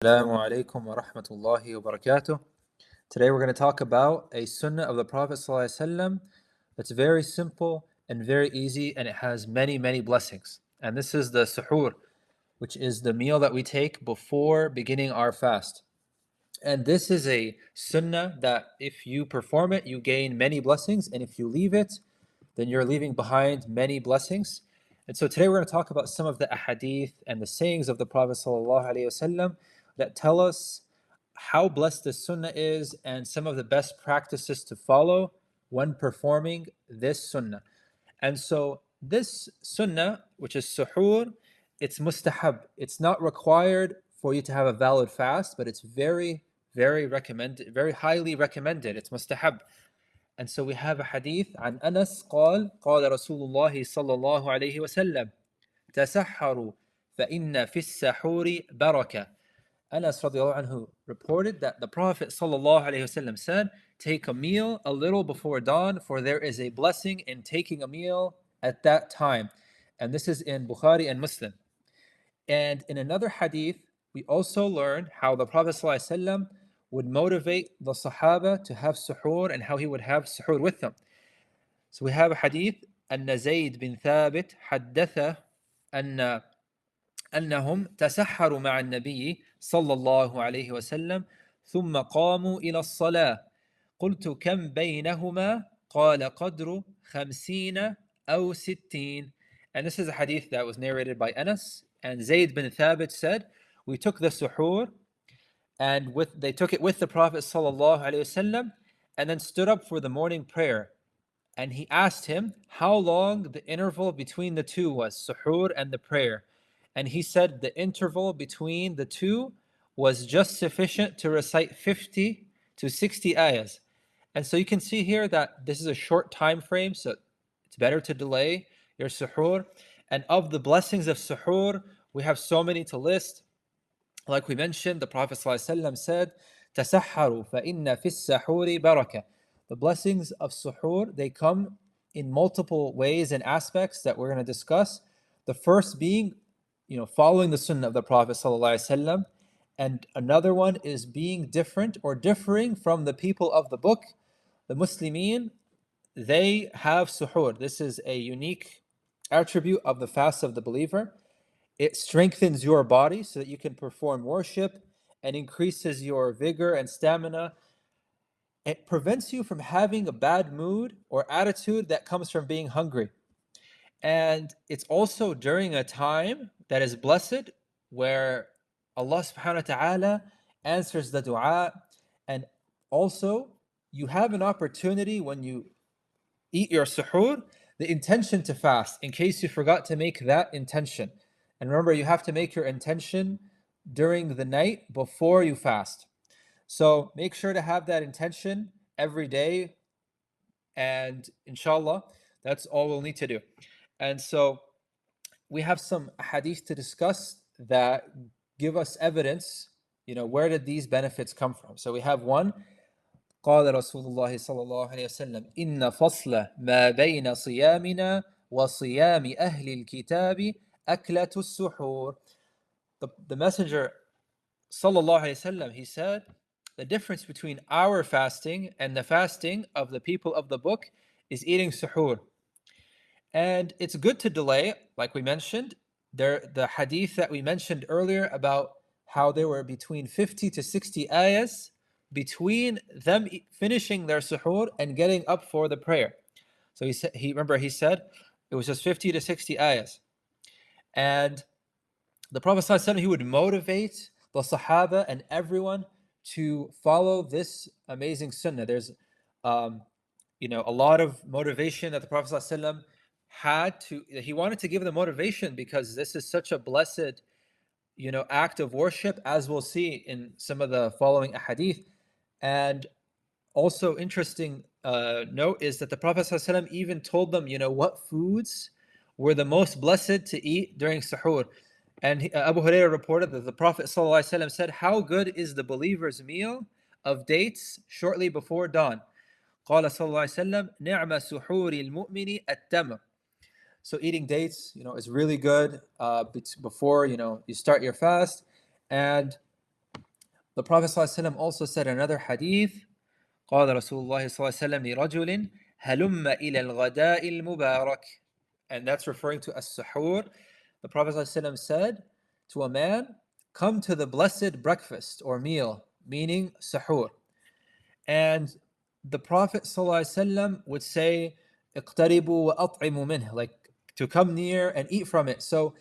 Assalamu alaikum wa rahmatullahi wa barakatuh. Today we're going to talk about a sunnah of the Prophet ﷺ that's very simple and very easy, and it has many blessings. And this is the suhoor, which is the meal that we take before beginning our fast. And this is a sunnah that if you perform it, you gain many blessings, and if you leave it, then you're leaving behind many blessings. And so today we're going to talk about some of the ahadith and the sayings of the Prophet ﷺ that tell us how blessed this sunnah is and some of the best practices to follow when performing this sunnah. And so this sunnah, which is suhoor, it's mustahab. It's not required for you to have a valid fast, but it's very recommended, very highly recommended. It's mustahab. And so we have a hadith عن أنس قال رسول الله صلى الله عليه وسلم تسحروا فإن في السحور بركة. Anas radiallahu anhu reported that the Prophet sallallahu alaihi wasallam said, take a meal a little before dawn, for there is a blessing in taking a meal at that time. And this is in Bukhari and Muslim. And in another hadith, we also learn how the Prophet sallallahu alaihi wasallam would motivate the Sahaba to have suhoor and how he would have suhoor with them. So we have a hadith, أن زيد بن ثابت حدث أنهم تسحروا مع النبي صلى الله عليه وسلم ثم قاموا إلى الصلاة قلت كم بينهما قال قدر 50 أو 60. And this is a hadith that was narrated by Anas, and Zayd bin Thabit said, we took the suhoor and they took it with the Prophet sallallahu alaihi wasallam and then stood up for the morning prayer. And he asked him how long the interval between the two was, suhoor and the prayer. And he said the interval between the two was just sufficient to recite 50 to 60 ayahs. And so you can see here that this is a short time frame, so it's better to delay your suhoor. And of the blessings of suhoor, we have so many to list. Like we mentioned, the Prophet ﷺ said, تَسَحَّرُوا فَإِنَّ فِي السَّحُورِ بَرَكَةً. The blessings of suhoor, they come in multiple ways and aspects that we're going to discuss. The first being, following the sunnah of the Prophet ﷺ, and another one is being different or differing from the people of the book. The Muslimin, they have suhoor. This is a unique attribute of the fast of the believer. It strengthens your body so that you can perform worship and increases your vigor and stamina. It prevents you from having a bad mood or attitude that comes from being hungry. And it's also during a time that is blessed where Allah subhanahu wa ta'ala answers the dua. And also you have an opportunity when you eat your suhoor, the intention to fast, in case you forgot to make that intention. And remember, you have to make your intention during the night before you fast. So make sure to have that intention every day. And inshallah, that's all we'll need to do. And so we have some hadith to discuss that give us evidence, where did these benefits come from? So we have one, قال رسول الله صلى الله عليه وسلم إن فصل ما بين صيامنا وصيام أهل الكتاب أكلة السحور. The Messenger sallallahu alaihi wasallam, he said, the difference between our fasting and the fasting of the people of the book is eating suhoor. And it's good to delay, like we mentioned. The hadith that we mentioned earlier about how there were between 50 to 60 ayahs between them finishing their suhoor and getting up for the prayer. So he said, he said it was just 50 to 60 ayahs. And the Prophet ﷺ, he would motivate the Sahaba and everyone to follow this amazing sunnah. There's a lot of motivation that the Prophet ﷺ he wanted to give them motivation because this is such a blessed act of worship, as we'll see in some of the following ahadith. And also interesting note is that the Prophet ﷺ even told them, what foods were the most blessed to eat during suhoor. And Abu Hurairah reported that the Prophet ﷺ said, how good is the believer's meal of dates shortly before dawn? قال صلى الله عليه وسلم نعم سحور المؤمن التمر. So eating dates, is really good before, you start your fast. And The Prophet ﷺ also said in another hadith, قال رسول الله صلى الله عليه وسلم لرجل هلم إلى الغداء المبارك. And that's referring to as-suhoor. The Prophet ﷺ said to a man, come to the blessed breakfast or meal, meaning suhoor. And the Prophet ﷺ would say, اقتربوا وأطعموا منه, like to come near and eat from it. So,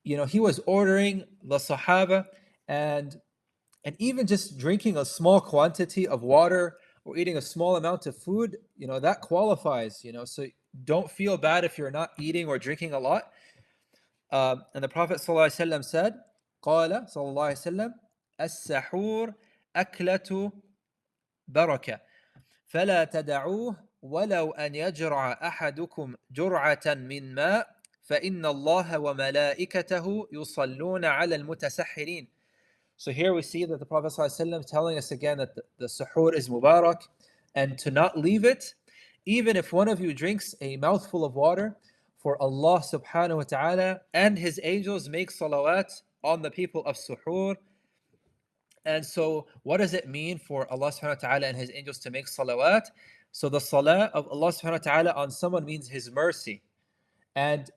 he was ordering the Sahaba, and even just drinking a small quantity of water or eating a small amount of food, that qualifies, so don't feel bad if you're not eating or drinking a lot. And the Prophet ﷺ said, قال صلى الله عليه وسلم السحور أكلة بركة فلا تدعوه ولو أن يجرع أحدكم جرعة من ماء فإن الله وملائكته يصلون على المتسحرين. So here we see that the Prophet ﷺ is telling us again that the suhoor is mubarak, and to not leave it, even if one of you drinks a mouthful of water, for Allah subhanahu wa ta'ala and His angels make salawat on the people of suhoor. And so what does it mean for Allah subhanahu wa ta'ala and His angels to make salawat? So the salah of Allah subhanahu wa ta'ala on someone means His mercy, and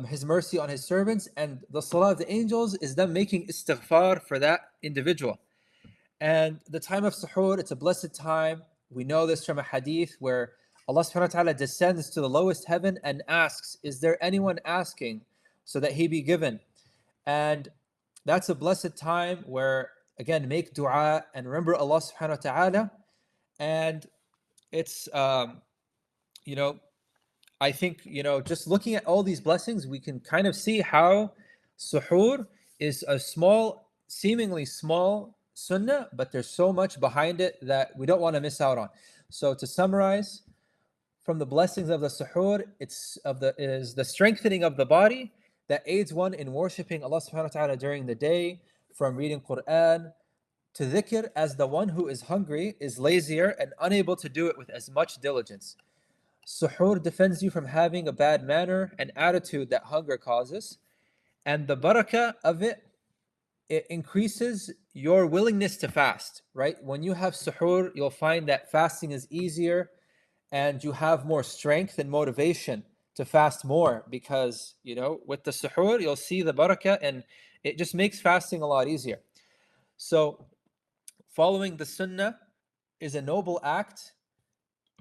His mercy on His servants, and the salah of the angels is them making istighfar for that individual. And the time of suhoor, it's a blessed time. We know this from a hadith where Allah subhanahu wa ta'ala descends to the lowest heaven and asks, is there anyone asking, so that He be given? And that's a blessed time where, again, make dua and remember Allah subhanahu wa ta'ala. And it's, I think, just looking at all these blessings, we can kind of see how suhoor is a seemingly small sunnah, but there's so much behind it that we don't want to miss out on. So to summarize, from the blessings of the suhoor, is the strengthening of the body that aids one in worshipping Allah subhanahu wa ta'ala during the day, from reading Quran to dhikr, as the one who is hungry is lazier and unable to do it with as much diligence. Suhoor defends you from having a bad manner and attitude that hunger causes. And the barakah of it increases your willingness to fast, right? When you have suhoor, you'll find that fasting is easier and you have more strength and motivation to fast more, because, with the suhoor, you'll see the barakah and it just makes fasting a lot easier. So following the sunnah is a noble act.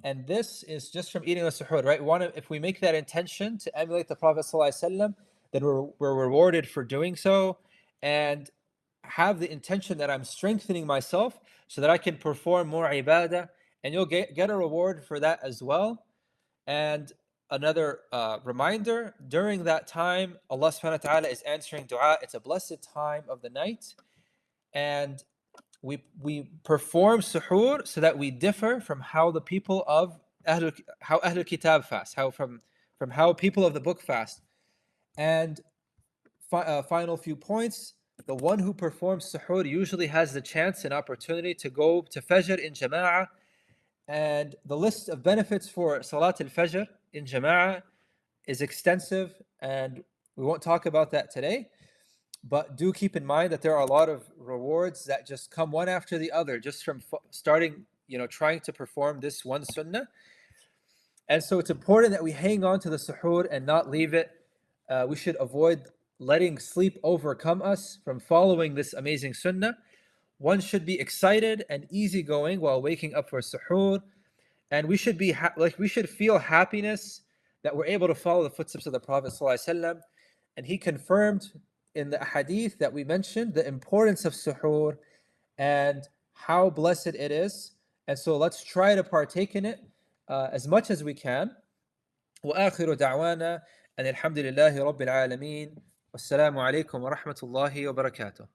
And this is just from eating the suhoor, right? If we make that intention to emulate the Prophet ﷺ, then we're rewarded for doing so, and have the intention that I'm strengthening myself so that I can perform more ibadah, and you'll get a reward for that as well. And another reminder, during that time, Allah subhanahu wa ta'ala is answering dua. It's a blessed time of the night, and we perform suhoor so that we differ from how the people of Ahlul Kitab fast, from how people of the book fast. And final few points: the one who performs suhoor usually has the chance and opportunity to go to Fajr in Jama'ah. And the list of benefits for Salat al-Fajr in Jama'ah is extensive, and we won't talk about that today. But do keep in mind that there are a lot of rewards that just come one after the other, just from starting, trying to perform this one sunnah. And so it's important that we hang on to the suhoor and not leave it. We should avoid letting sleep overcome us from following this amazing sunnah. One should be excited and easygoing while waking up for suhoor. And we should be we should feel happiness that we're able to follow the footsteps of the Prophet ﷺ. And he confirmed in the hadith that we mentioned the importance of suhoor and how blessed it is. And so let's try to partake in it as much as we can. وآخر دعوانا أن الحمد لله رب العالمين والسلام عليكم ورحمة الله وبركاته.